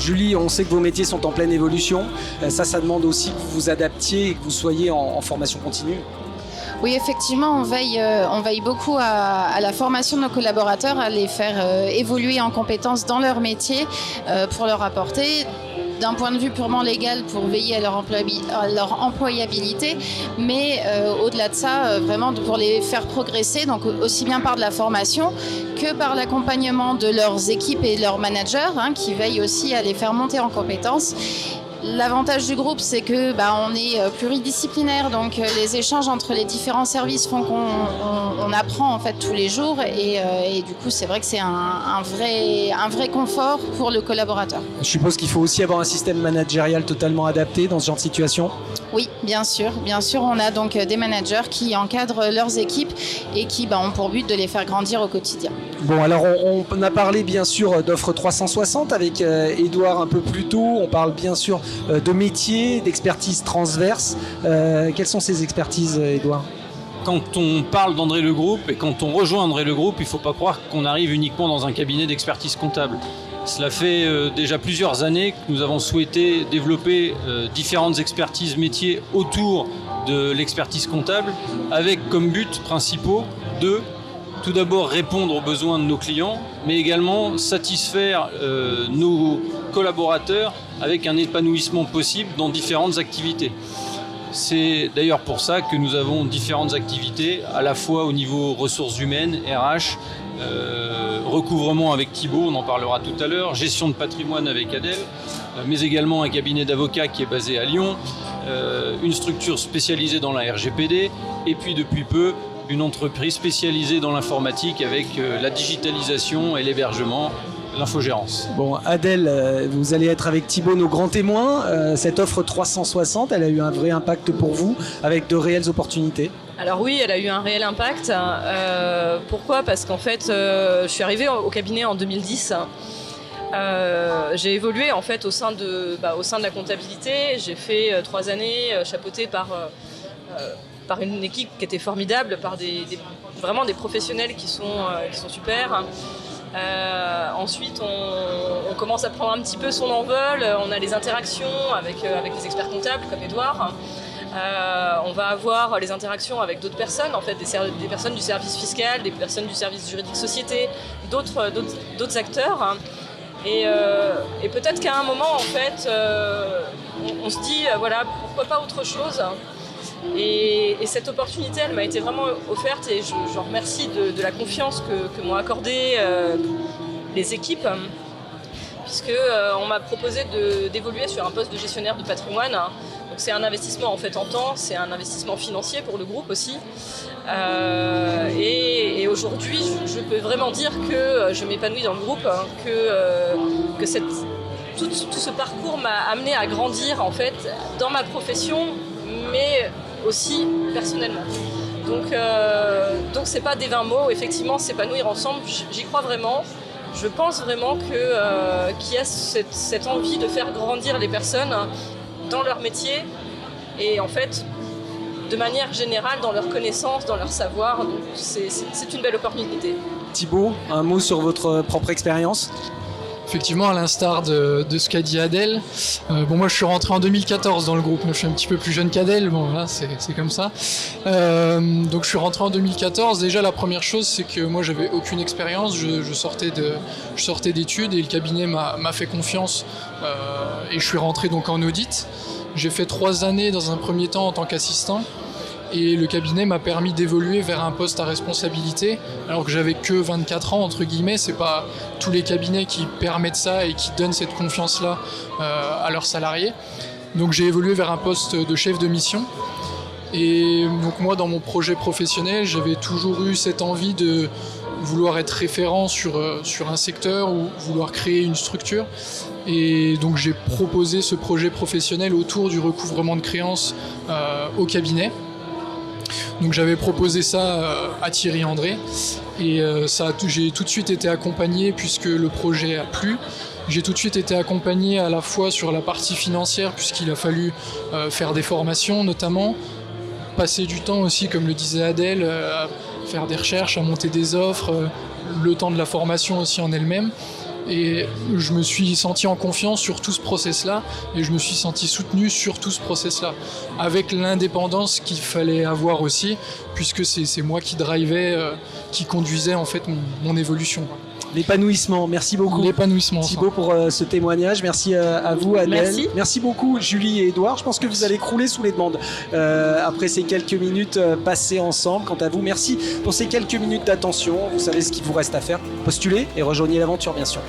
Julie, on sait que vos métiers sont en pleine évolution. Ça demande aussi que vous vous adaptiez et que vous soyez en formation continue. Oui, effectivement, on veille beaucoup à la formation de nos collaborateurs, à les faire évoluer en compétences dans leur métier pour leur apporter, d'un point de vue purement légal, pour veiller à leur employabilité, mais au-delà de ça, vraiment pour les faire progresser, donc aussi bien par de la formation que par l'accompagnement de leurs équipes et leurs managers, qui veillent aussi à les faire monter en compétences. L'avantage du groupe, c'est que on est pluridisciplinaire, donc les échanges entre les différents services font qu'on apprend en fait tous les jours et du coup c'est vrai que c'est un vrai confort pour le collaborateur. Je suppose qu'il faut aussi avoir un système managérial totalement adapté dans ce genre de situation. Oui, bien sûr, on a donc des managers qui encadrent leurs équipes et qui ont pour but de les faire grandir au quotidien. Bon, alors on a parlé bien sûr d'offre 360 avec Édouard un peu plus tôt. On parle bien sûr de métiers, d'expertise transverse. Quelles sont ces expertises, Édouard ? Quand on parle d'André Le Group et quand on rejoint André Le Group, il ne faut pas croire qu'on arrive uniquement dans un cabinet d'expertise comptable. Cela fait déjà plusieurs années que nous avons souhaité développer différentes expertises métiers autour de l'expertise comptable avec comme buts principaux de tout d'abord répondre aux besoins de nos clients, mais également satisfaire nos collaborateurs avec un épanouissement possible dans différentes activités. C'est d'ailleurs pour ça que nous avons différentes activités, à la fois au niveau ressources humaines, RH, recouvrement avec Thibaut, on en parlera tout à l'heure, gestion de patrimoine avec Adèle, mais également un cabinet d'avocats qui est basé à Lyon, une structure spécialisée dans la RGPD, et puis depuis peu, une entreprise spécialisée dans l'informatique avec la digitalisation et l'hébergement, l'infogérance. Bon, Adèle, vous allez être avec Thibaut nos grands témoins. Cette offre 360, elle a eu un vrai impact pour vous, avec de réelles opportunités. Alors oui, elle a eu un réel impact. Pourquoi ? Parce qu'en fait, je suis arrivée au cabinet en 2010. J'ai évolué en fait au sein de la comptabilité. J'ai fait 3 années chapeautée par une équipe qui était formidable, par vraiment des professionnels qui sont super. Ensuite, on commence à prendre un petit peu son envol. On a les interactions avec les experts comptables comme Édouard. On va avoir les interactions avec d'autres personnes, en fait, des personnes du service fiscal, des personnes du service juridique société, d'autres acteurs. Et peut-être qu'à un moment, en fait, on se dit, voilà, pourquoi pas autre chose ? Et cette opportunité, elle m'a été vraiment offerte et je remercie de la confiance que m'ont accordée les équipes, puisqu'on m'a proposé d'évoluer sur un poste de gestionnaire de patrimoine. Donc c'est un investissement en fait en temps, c'est un investissement financier pour le groupe aussi. Et aujourd'hui, je peux vraiment dire que je m'épanouis dans le groupe, que tout ce parcours m'a amené à grandir en fait dans ma profession, mais aussi personnellement. Donc c'est pas des vains mots, effectivement, s'épanouir ensemble, j'y crois vraiment. Je pense vraiment qu'il y a cette envie de faire grandir les personnes dans leur métier et en fait, de manière générale, dans leurs connaissances, dans leur savoir. Donc c'est une belle opportunité. Thibaut, un mot sur votre propre expérience ? Effectivement, à l'instar de ce qu'a dit Adèle, moi je suis rentré en 2014 dans le groupe, je suis un petit peu plus jeune qu'Adèle, bon voilà, c'est comme ça. Donc je suis rentré en 2014, déjà la première chose c'est que moi j'avais aucune expérience, je sortais d'études et le cabinet m'a fait confiance et je suis rentré donc en audit. J'ai fait 3 années dans un premier temps en tant qu'assistant. Et le cabinet m'a permis d'évoluer vers un poste à responsabilité, alors que j'avais que 24 ans, entre guillemets. C'est pas tous les cabinets qui permettent ça et qui donnent cette confiance-là à leurs salariés. Donc j'ai évolué vers un poste de chef de mission. Et donc moi, dans mon projet professionnel, j'avais toujours eu cette envie de vouloir être référent sur un secteur ou vouloir créer une structure. Et donc j'ai proposé ce projet professionnel autour du recouvrement de créances au cabinet. Donc j'avais proposé ça à Thierry André et j'ai tout de suite été accompagné puisque le projet a plu. J'ai tout de suite été accompagné à la fois sur la partie financière puisqu'il a fallu faire des formations notamment, passer du temps aussi comme le disait Adèle, à faire des recherches, à monter des offres, le temps de la formation aussi en elle-même. Et je me suis senti en confiance sur tout ce process-là et je me suis senti soutenu sur tout ce process-là, avec l'indépendance qu'il fallait avoir aussi, puisque c'est moi qui drivais, qui conduisais en fait mon évolution. L'épanouissement, merci beaucoup. L'épanouissement. Thibaut pour ce témoignage, merci à vous Adèle. Merci Beaucoup Julie et Édouard, je pense que vous allez crouler sous les demandes après ces quelques minutes passées ensemble. Quant à vous, merci pour ces quelques minutes d'attention, vous savez ce qu'il vous reste à faire, postulez et rejoignez l'aventure bien sûr.